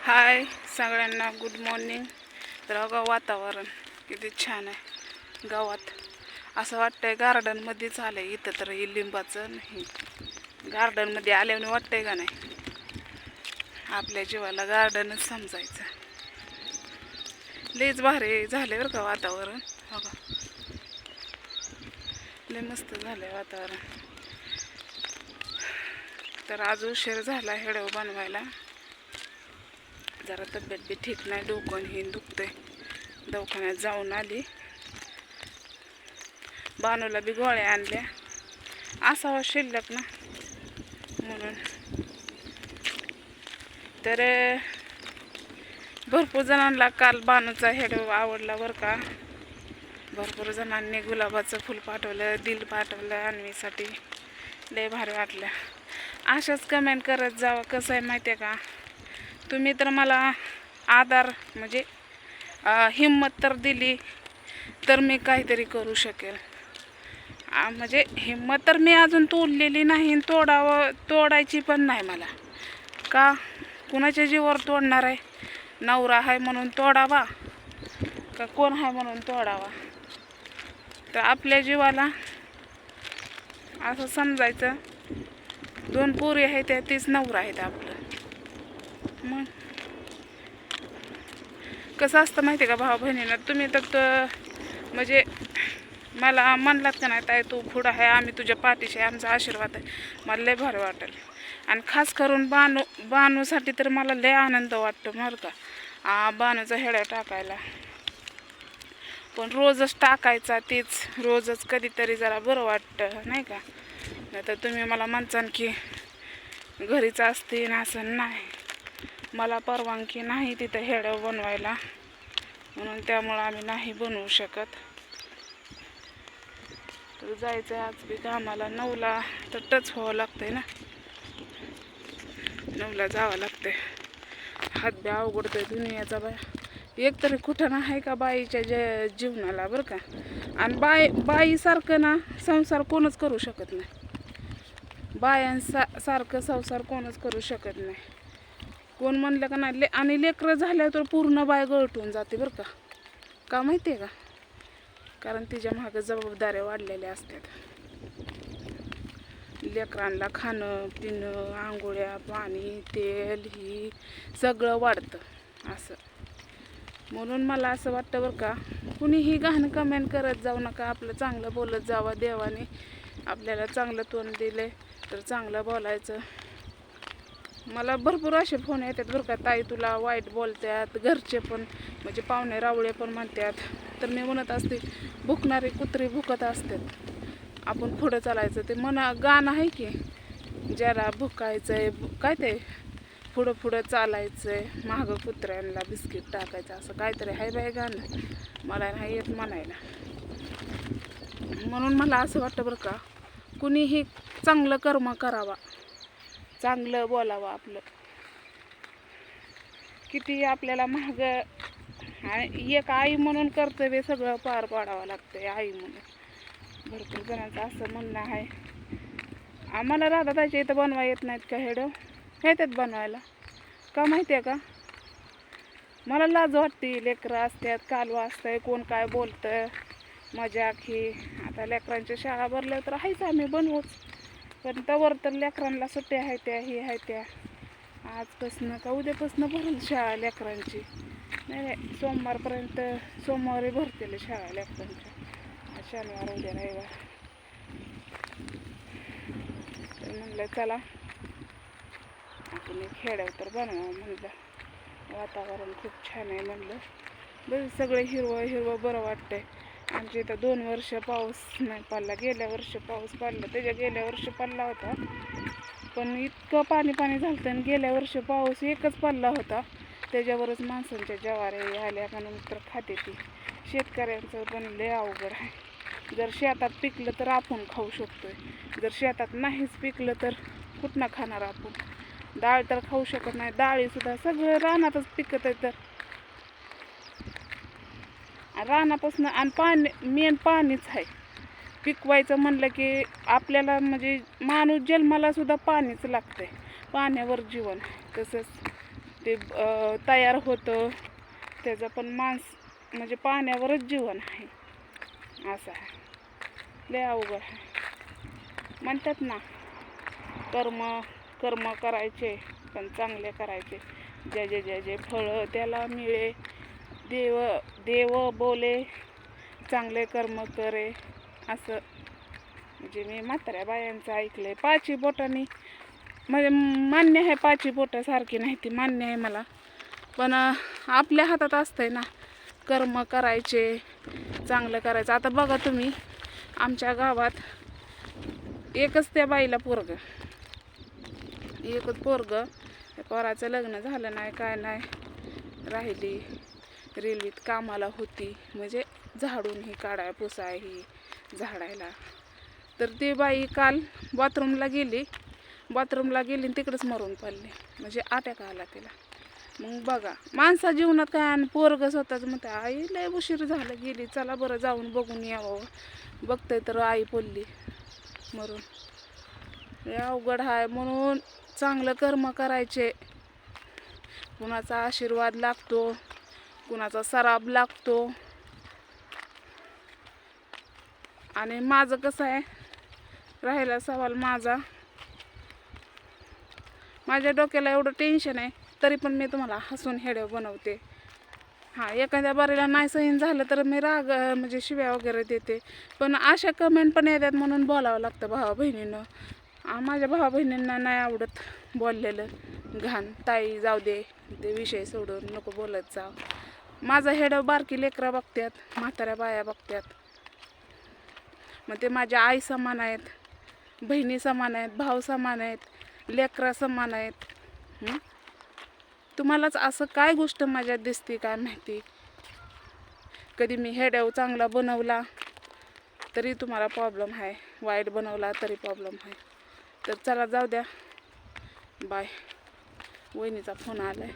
हाय सगळ्यांना, good morning. तर अगं वातावरण किती छान आहे गावात. असं वाटतंय गार्डनमध्येच आलं आहे. इथं तर हे लिंबाचं नाही, गार्डनमध्ये आल्याने वाटतंय का नाही. आपल्या जीवाला गार्डनच समजायचं. लयच भारी झालं बरं का वातावरण. बघा लय मस्त झालंय वातावरण. तर आज उशीर झाला हेडव बनवायला. जरा तब्येत बी ठीक नाही, डोकं हे दुखतंय. दवाखान्यात जाऊन आली. बानूला बी गोळ्या आणल्या, असावा शिल्लक ना म्हणून. तर भरपूर जणांना काल बानूचा हेडव आवडला बरं का. भरपूर जणांनी गुलाबाचं फुल पाठवलं, दिल पाठवलं अन्वीसाठी. लय भारी वाटलं. अशाच कमेंट करत जावं. कसं आहे माहिती आहे का, तुम्ही तर मला आधार म्हणजे हिम्मत तर दिली तर मी काहीतरी करू शकेल. म्हणजे हिम्मत तर मी अजून तोडलेली नाही, तोडायची पण नाही मला. का कुणाच्या जीवावर तोडणार आहे? नवरा आहे म्हणून तोडावा का कोण आहे म्हणून तोडावा? तर आपल्या जीवाला असं समजायचं, दोन पोरी आहेत त्या, तीच नवरा आहेत आपलं. मग कसं असतं माहिती आहे का भाऊ बहिणीला, तुम्ही तर म्हणजे मला म्हणलात का नाही ताई तू पुढं आहे, आम्ही तुझ्या पाठीशी आहे, आमचा आशीर्वाद आहे. मला लय भारी वाटेल. आणि खास करून बानूसाठी तर मला लय आनंद वाटतो बरं का. बानूचा हेडा टाकायला पण रोजच टाकायचा, तेच रोजच कधीतरी जरा बरं वाटतं नाही का. नाही तर तुम्ही मला म्हणसान की घरीच असते ना, असं नाही. मला परवानगी नाही तिथं हेडं बनवायला, म्हणून त्यामुळं आम्ही नाही बनवू शकत. तर जायचं आहे आज बी कामाला. 9ला तर टच व्हावं लागतंय ना, 9ला जावं लागतंय. हात बी अवघडतोय दुनियाचा बाय. एक तरी कुठं ना आहे का बाईच्या जीवनाला बरं का. आणि बाईसारखं ना संसार कोणच करू शकत नाही. बायांसारखं संसार कोणच करू शकत नाही. कोण म्हणलं का नाही. आणि लेकरं झाल्यावर तर पूर्ण बाय गळटून जाते बरं का. का माहिती आहे का, कारण तिच्या मागं जबाबदाऱ्या वाढलेल्या असतात. लेकरांना खाणं पिणं, आंघोळ्या पाणी तेल ही सगळं वाढतं असं. म्हणून मला असं वाटतं बरं का, कुणीही घाण कमेंट करत जाऊ नका. आपलं चांगलं बोलत जावं. देवाने आपल्याला चांगलं तोंड दिले तर चांगलं बोलायचं. मला भरपूर असे फोन येतात बरं का, ताई तुला वाईट बोलतात घरचे पण, म्हणजे पाहुणे रावळे पण म्हणतात. तर मी म्हणत असते, भुकणारे कुत्री भुकत असतात, आपण पुढं चालायचं. ते गाणं आहे की, जरा भुकायचं आहे काय ते, पुढं पुढं चालायचं आहे, मागं कुत्र्यांना बिस्किट टाकायचं, असं काहीतरी आहे बाय गाणं. मला नाही येत म्हणायला. म्हणून मला असं वाटतं बरं का, कुणीही चांगलं कर्म करावा, चांगलं बोलावं. आपलं किती आपल्याला महाग. एक आई म्हणून कर्तव्य सगळं पार पाडावं लागतंय. आई म्हणून भरपूर जणांचं असं म्हणणं आहे. आम्हाला राधाताईच्या इथं बनवा येत नाहीत का हेडं? येतात बनवायला. का माहिती आहे का, मला लाज वाटते. लेकरं असतात, कालवा असतंय, कोण काय बोलतं, मजाक ही. आता लेकरांच्या शाळा भरल्या तर आहेच आम्ही बनवूच, पण तवर तर लेकरांना सुट्ट्या आहे त्या, ही आहे त्या. आजपासनं का उद्यापासनं भरेल शाळा लेकरांची. नाही सोमवारपर्यंत, सोमवारी भरतील शाळा लेकरांच्या. शनिवार उद्या रविवार. तर म्हणलं चला आपण एक खेड्यावर तर बनवा म्हणलं. वातावरण खूप छान आहे म्हणलं. बरं सगळं हिरवं हिरवं बरं वाटतंय. आमच्या इथं 2 वर्ष पाऊस नाही पडला. गेल्या वर्षी पाऊस पडला, त्याच्या गेल्या वर्षी पडला होता, पण इतकं पाणी झालं. आणि गेल्या वर्षी पाऊस एकच पडला होता, त्याच्यावरच माणसांच्या ज्वारी आल्या का नंतर खाते ती. शेतकऱ्यांचं पण लय अवघड आहे. जर शेतात पिकलं तर आपण खाऊ शकतोय, जर शेतात नाहीच पिकलं तर कुठनं खाणार आपण? डाळ तर खाऊ शकत नाही. डाळीसुद्धा सगळं रानातच पिकत आहे. तर रानापासून आणि पाणी, मेन पाणीच आहे. पिकवायचं म्हणलं की आपल्याला म्हणजे माणूस जन्माला सुद्धा पाणीच लागतंय. पाण्यावर जीवन. तसंच ते तयार होतं त्याचं पण म्हणजे पाण्यावरच जीवन आहे असं आहे. लय अवघड आहे. म्हणतात ना कर्म करायचे पण चांगले करायचे. जे फळ त्याला मिळे. देव बोले चांगले कर्म करे असं. म्हणजे मी म्हाताऱ्या बायांचं ऐकलंय. पाची बोटांनी म्हणजे मान्य आहे, पाची बोटं सारखी नाही ती मान्य आहे मला, पण आपल्या हातात असतंय ना कर्म करायचे, चांगलं करायचं. आता बघा तुम्ही, आमच्या गावात एकच त्या बाईला एकच पोरगं. त्या पोराचं लग्न झालं नाही, काय नाही, राहिली. रेल्वेत कामाला होती, म्हणजे झाडून ही काढाय पुसाय ही झाडायला. तर ती बाई काल बाथरूमला गेली आणि तिकडंच मरून पडली. म्हणजे अटॅक आला तिला. मग बघा माणसा जीवनात काय. आणि पोरगं स्वतःच म्हणते आई लय उशीर झालं गेली, चला बरं जाऊन बघून यावं. बघतंय तर आई पडली मरून. लय अवघड आहे. म्हणून चांगलं कर्म करायचे. कुणाचा आशीर्वाद लागतो, कुणाचा सराब लागतो. आणि माझं कसं आहे, राहिला सवाल माझ्या डोक्याला एवढं टेन्शन आहे, तरी पण मी तुम्हाला हसून हेडे बनवते. हां, एखाद्या बारीला नाही सहन झालं तर मी म्हणजे शिव्या वगैरे देते. पण अशा कमेंट पण येतात म्हणून बोलावं लागतं भावा बहिणीनं. माझ्या भावा बहिणींना नाही आवडत बोललेलं घाण. ताई जाऊ दे, ते विषय सोडून नको बोलत जा. माझा हेडं बारकी लेकरं बघतात, म्हाताऱ्या बाया बघतात. मग ते माझ्या आई समान आहेत, बहिणी समान आहेत, भाऊ समान आहेत, लेकरा समान आहेत. तुम्हालाच असं काय गोष्ट माझ्यात दिसते काय माहिती. कधी मी हेड्याव चांगला बनवला तरी तुम्हाला प्रॉब्लेम आहे, वाईट बनवला तरी प्रॉब्लेम आहे. तर चला जाऊ द्या, बाय. वहिनीचा फोन आलाय.